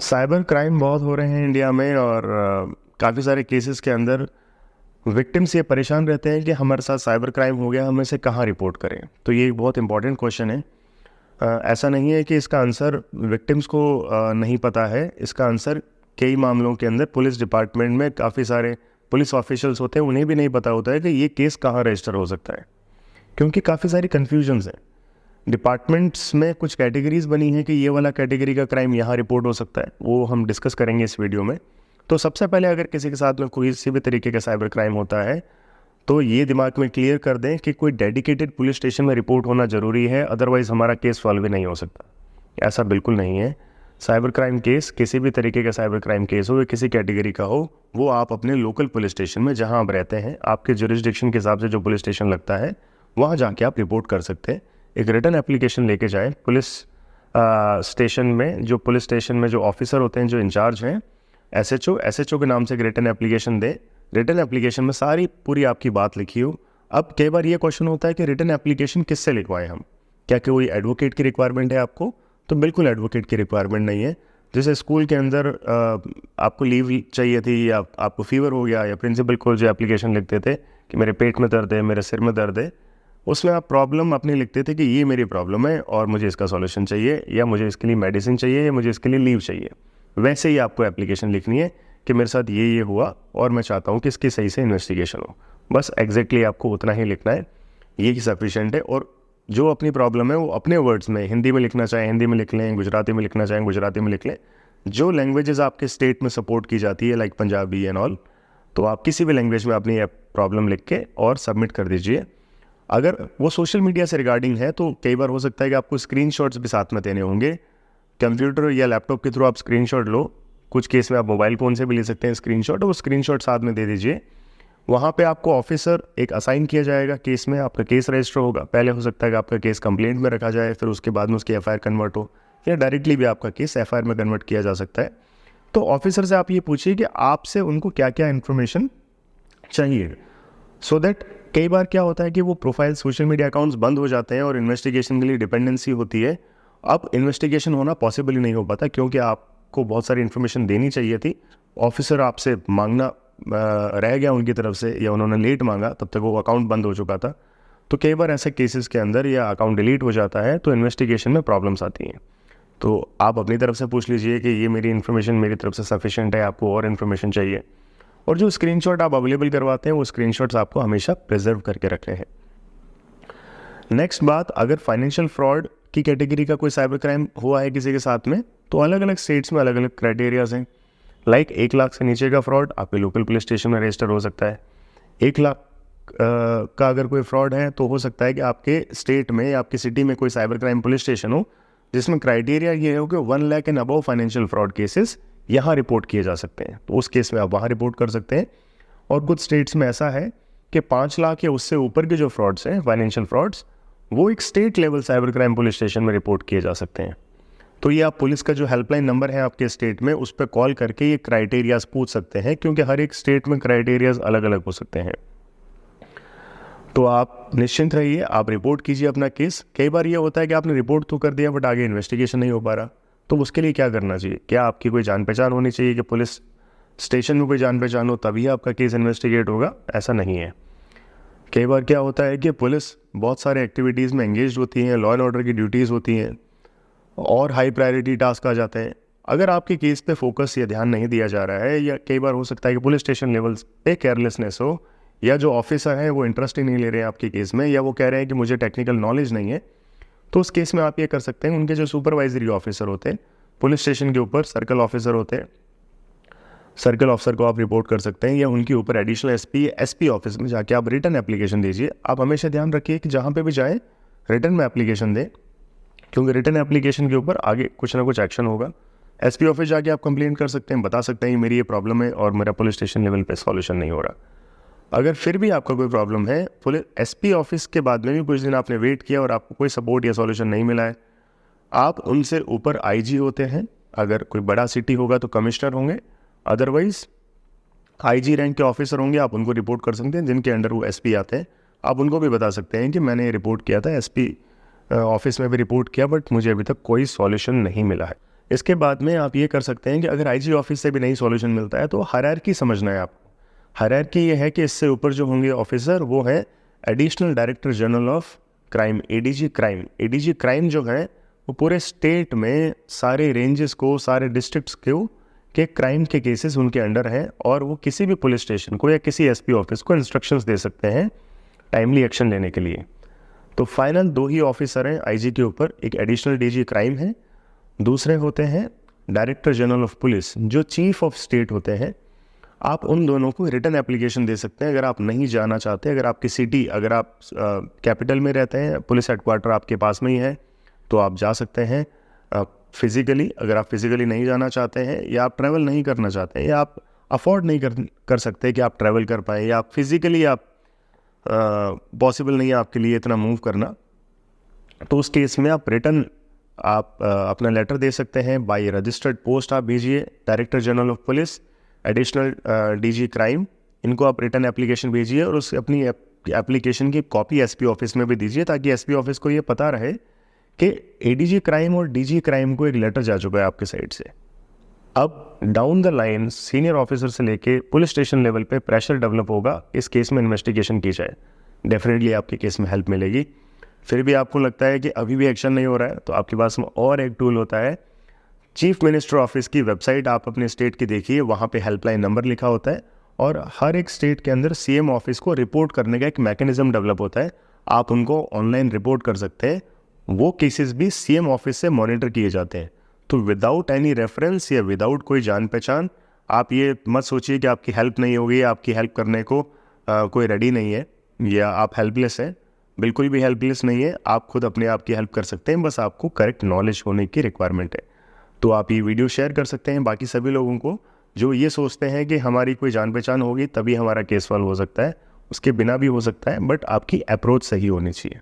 Cyber crime बहुत हो रहे हैं इंडिया में और काफ़ी सारे केसेस के अंदर विक्टिम्स ये परेशान रहते हैं कि हमारे साथ साइबर क्राइम हो गया, हम इसे कहाँ रिपोर्ट करें। तो ये एक बहुत इंपॉर्टेंट क्वेश्चन है। ऐसा नहीं है कि इसका आंसर विक्टिम्स को नहीं पता है। इसका आंसर कई मामलों के अंदर पुलिस डिपार्टमेंट में काफ़ी सारे पुलिस ऑफिशियल्स होते हैं, उन्हें भी नहीं पता होता है कि ये केस कहाँ रजिस्टर हो सकता है, क्योंकि काफ़ी सारी कन्फ्यूजन्स हैं। डिपार्टमेंट्स में कुछ कैटेगरीज बनी हैं कि ये वाला कैटेगरी का क्राइम यहाँ रिपोर्ट हो सकता है, वो हम डिस्कस करेंगे इस वीडियो में। तो सबसे पहले अगर किसी के साथ में कोई किसी भी तरीके का साइबर क्राइम होता है तो ये दिमाग में क्लियर कर दें कि कोई डेडिकेटेड पुलिस स्टेशन में रिपोर्ट होना ज़रूरी है, अदरवाइज़ हमारा केस सॉल्व ही नहीं हो सकता। ऐसा बिल्कुल नहीं है। साइबर क्राइम केस, किसी भी तरीके का साइबर क्राइम केस हो या किसी कैटेगरी का हो, वो आप अपने लोकल पुलिस स्टेशन में जहाँ आप रहते हैं, आपके जुरिस्डिक्शन के हिसाब से जो पुलिस स्टेशन लगता है, वहाँ जाके आप रिपोर्ट कर सकते हैं। एक रिटन एप्लीकेशन लेके जाएं पुलिस स्टेशन में। जो पुलिस स्टेशन में जो ऑफिसर होते हैं, जो इंचार्ज हैं, एसएचओ के नाम से एक रिटन एप्लीकेशन दें। रिटन एप्लीकेशन में सारी पूरी आपकी बात लिखी हो। अब कई बार ये क्वेश्चन होता है कि रिटन एप्लीकेशन किससे लिखवाएं हम, क्या कोई एडवोकेट की रिक्वायरमेंट है आपको? तो बिल्कुल एडवोकेट की रिक्वायरमेंट नहीं है। जैसे स्कूल के अंदर आपको लीव चाहिए थी या आपको फीवर हो गया, या प्रिंसिपल को जो एप्लीकेशन लिखते थे कि मेरे पेट में दर्द है, मेरे सिर में दर्द है, उसमें आप प्रॉब्लम अपनी लिखते थे कि ये मेरी प्रॉब्लम है और मुझे इसका सॉल्यूशन चाहिए, या मुझे इसके लिए मेडिसिन चाहिए, या मुझे इसके लिए लीव चाहिए। वैसे ही आपको एप्लीकेशन लिखनी है कि मेरे साथ ये हुआ और मैं चाहता हूँ कि इसकी सही से इन्वेस्टिगेशन हो। बस एग्जैक्टली आपको उतना ही लिखना है, ये ही सफिशेंट है। और जो अपनी प्रॉब्लम है वो अपने वर्ड्स में, हिंदी में लिखना चाहें हिंदी में लिख लें, गुजराती में लिखना चाहें गुजराती में लिख लें। जो लैंग्वेजेस आपके स्टेट में सपोर्ट की जाती है, लाइक पंजाबी एंड ऑल, तो आप किसी भी लैंग्वेज में अपनी प्रॉब्लम लिख के और सबमिट कर दीजिए। अगर वो सोशल मीडिया से रिगार्डिंग है तो कई बार हो सकता है कि आपको स्क्रीनशॉट्स भी साथ में देने होंगे। कंप्यूटर या लैपटॉप के थ्रू आप स्क्रीनशॉट लो, कुछ केस में आप मोबाइल फ़ोन से भी ले सकते हैं स्क्रीनशॉट, और वो स्क्रीनशॉट साथ में दे दीजिए। वहाँ पे आपको ऑफिसर एक असाइन किया जाएगा, केस में आपका केस रजिस्टर होगा। पहले हो सकता है कि आपका केस कंप्लेंट में रखा जाए, फिर उसके बाद में उसकी एफआईआर कन्वर्ट हो, या डायरेक्टली भी आपका केस एफआईआर में कन्वर्ट किया जा सकता है। तो ऑफिसर से आप ये पूछिए कि आपसे उनको क्या क्या इन्फॉर्मेशन चाहिए, सो दैट कई बार क्या होता है कि वो प्रोफाइल सोशल मीडिया अकाउंट्स बंद हो जाते हैं और इन्वेस्टिगेशन के लिए डिपेंडेंसी होती है। अब इन्वेस्टिगेशन होना पॉसिबल ही नहीं हो पाता, क्योंकि आपको बहुत सारी इन्फॉर्मेशन देनी चाहिए थी। ऑफिसर आपसे मांगना रह गया उनकी तरफ से, या उन्होंने लेट मांगा, तब तक वो अकाउंट बंद हो चुका था। तो कई बार ऐसे केसेस के अंदर या अकाउंट डिलीट हो जाता है तो इन्वेस्टिगेशन में प्रॉब्लम्स आती हैं। तो आप अपनी तरफ से पूछ लीजिए कि ये मेरी इन्फॉर्मेशन मेरी तरफ से सफिशिएंट है, आपको और इन्फॉर्मेशन चाहिए। और जो स्क्रीनशॉट आप अवेलेबल करवाते हैं वो स्क्रीनशॉट्स आपको हमेशा प्रिजर्व करके रखने हैं। नेक्स्ट बात, अगर फाइनेंशियल फ्रॉड की कैटेगरी का कोई साइबर क्राइम हुआ है किसी के साथ में, तो अलग अलग स्टेट्स में अलग अलग क्राइटेरियाज हैं। लाइक 1 लाख से नीचे का फ्रॉड आपके लोकल पुलिस स्टेशन में रजिस्टर हो सकता है। 1 लाख का अगर कोई फ्रॉड है तो हो सकता है कि आपके स्टेट में या आपकी सिटी में कोई साइबर क्राइम पुलिस स्टेशन हो जिसमें क्राइटेरिया ये हो कि 1 lakh and above financial fraud cases यहाँ रिपोर्ट किए जा सकते हैं, तो उस केस में आप वहाँ रिपोर्ट कर सकते हैं। और कुछ स्टेट्स में ऐसा है कि 5 लाख या उससे ऊपर के जो फ्रॉड्स हैं, फाइनेंशियल फ्रॉड्स, वो एक state level cyber crime police station में रिपोर्ट किए जा सकते हैं। तो ये आप पुलिस का जो हेल्पलाइन नंबर है आपके स्टेट में, उस पर कॉल करके ये क्राइटेरियाज पूछ सकते हैं, क्योंकि हर एक स्टेट में क्राइटेरियाज अलग अलग हो सकते हैं। तो आप निश्चिंत रहिए, आप रिपोर्ट कीजिए अपना केस। कई बार ये होता है कि आपने रिपोर्ट तो कर दिया बट आगे इन्वेस्टिगेशन नहीं हो पा रहा, तो उसके लिए क्या करना चाहिए? क्या आपकी कोई जान पहचान होनी चाहिए कि पुलिस स्टेशन में कोई जान पहचान हो तभी आपका केस इन्वेस्टिगेट होगा? ऐसा नहीं है। कई बार क्या होता है कि पुलिस बहुत सारे एक्टिविटीज़ में एंगेज होती हैं, लॉ एंड ऑर्डर की ड्यूटीज़ होती हैं और हाई प्रायोरिटी टास्क आ जाते हैं। अगर आपके केस पे फोकस या ध्यान नहीं दिया जा रहा है, या कई बार हो सकता है कि पुलिस स्टेशन लेवल पे केयरलेसनेस हो, या जो ऑफिसर हैं वो इंटरेस्ट ही नहीं ले रहे हैं आपके केस में, या वो कह रहे हैं कि मुझे टेक्निकल नॉलेज नहीं है, तो उस केस में आप ये कर सकते हैं, उनके जो सुपरवाइजरी ऑफिसर होते हैं पुलिस स्टेशन के ऊपर, सर्कल ऑफिसर होते हैं, सर्कल ऑफिसर को आप रिपोर्ट कर सकते हैं, या उनके ऊपर एडिशनल एसपी ऑफिस में जाके आप रिटर्न एप्लीकेशन दीजिए। आप हमेशा ध्यान रखिए कि जहाँ पे भी जाएँ रिटर्न में एप्लीकेशन दें, क्योंकि रिटर्न एप्लीकेशन के ऊपर आगे कुछ ना कुछ एक्शन होगा। एसपी ऑफिस जाके आप कंप्लेंट कर सकते हैं, बता सकते हैं मेरी ये प्रॉब्लम है और मेरा पुलिस स्टेशन लेवल पे सॉल्यूशन नहीं हो रहा। अगर फिर भी आपका कोई प्रॉब्लम है, पुलिस एसपी ऑफिस के बाद में भी कुछ दिन आपने वेट किया और आपको कोई सपोर्ट या सॉल्यूशन नहीं मिला है, आप उनसे ऊपर आईजी होते हैं, अगर कोई बड़ा सिटी होगा तो कमिश्नर होंगे, अदरवाइज आईजी रैंक के ऑफिसर होंगे, आप उनको रिपोर्ट कर सकते हैं, जिनके अंडर वो एसपी आते हैं। आप उनको भी बता सकते हैं कि मैंने ये रिपोर्ट किया था, एसपी ऑफिस में भी रिपोर्ट किया, बट मुझे अभी तक कोई सॉल्यूशन नहीं मिला है। इसके बाद में आप ये कर सकते हैं कि अगर आईजी ऑफिस से भी नहीं सॉल्यूशन मिलता है तो हायरार्की समझना है आपको। हायरार्की ये है कि इससे ऊपर जो होंगे ऑफिसर वो है additional director general of crime, ADG crime. ADG crime जो है वो पूरे स्टेट में सारे रेंजेस को, सारे डिस्ट्रिक्ट्स को के क्राइम के केसेस उनके अंडर हैं और वो किसी भी पुलिस स्टेशन को या किसी एसपी ऑफिस को इंस्ट्रक्शंस दे सकते हैं टाइमली एक्शन लेने के लिए। तो फाइनल 2 ही ऑफिसर हैं आईजी के ऊपर, एक एडिशनल डीजी क्राइम है, दूसरे होते हैं डायरेक्टर जनरल ऑफ पुलिस जो चीफ ऑफ स्टेट होते हैं। आप उन दोनों को रिटन एप्लीकेशन दे सकते हैं अगर आप नहीं जाना चाहते। अगर आपकी सिटी, अगर आप कैपिटल में रहते हैं, पुलिस हेडक्वार्टर आपके पास में ही है तो आप जा सकते हैं फिज़िकली। अगर आप फिज़िकली नहीं जाना चाहते हैं या आप ट्रैवल नहीं करना चाहते हैं या आप अफोर्ड नहीं कर सकते कि आप ट्रैवल कर पाएँ या आप फिज़िकली आप पॉसिबल नहीं है आपके लिए इतना मूव करना, तो उस केस में आप रिटन आप अपना लेटर दे सकते हैं। बाय रजिस्टर्ड पोस्ट आप भेजिए director general of police, additional DG crime, इनको आप रिटन एप्लीकेशन भेजिए और उस अपनी एप्लीकेशन की कॉपी एसपी ऑफिस में भी दीजिए ताकि एसपी ऑफिस को ये पता रहे कि एडीजी क्राइम और डीजी क्राइम को एक लेटर जा चुका है आपके साइड से। अब down the line senior officer से लेके पुलिस स्टेशन लेवल पे प्रेशर डेवलप होगा इस केस में इन्वेस्टिगेशन की जाए। डेफिनेटली आपके केस में हेल्प मिलेगी। फिर भी आपको लगता है कि अभी भी एक्शन नहीं हो रहा है तो आपके पास में और एक टूल होता है, चीफ मिनिस्टर ऑफिस की वेबसाइट आप अपने स्टेट की देखिए, वहाँ पे हेल्पलाइन नंबर लिखा होता है और हर एक स्टेट के अंदर सीएम ऑफिस को रिपोर्ट करने का एक मैकेनिज्म डेवलप होता है। आप उनको ऑनलाइन रिपोर्ट कर सकते हैं। वो केसेस भी सीएम ऑफिस से मॉनिटर किए जाते हैं। तो विदाउट एनी रेफरेंस या विदाउट कोई जान पहचान आप ये मत सोचिए कि आपकी हेल्प नहीं होगी, आपकी हेल्प करने को कोई रेडी नहीं है या आप हेल्पलेस हैं। बिल्कुल भी हेल्पलेस नहीं है, आप खुद अपने आप की हेल्प कर सकते हैं, बस आपको करेक्ट नॉलेज होने की रिक्वायरमेंट है। तो आप ये वीडियो शेयर कर सकते हैं बाकी सभी लोगों को जो ये सोचते हैं कि हमारी कोई जान पहचान होगी तभी हमारा केस सॉल्व हो सकता है। उसके बिना भी हो सकता है, बट आपकी अप्रोच सही होनी चाहिए।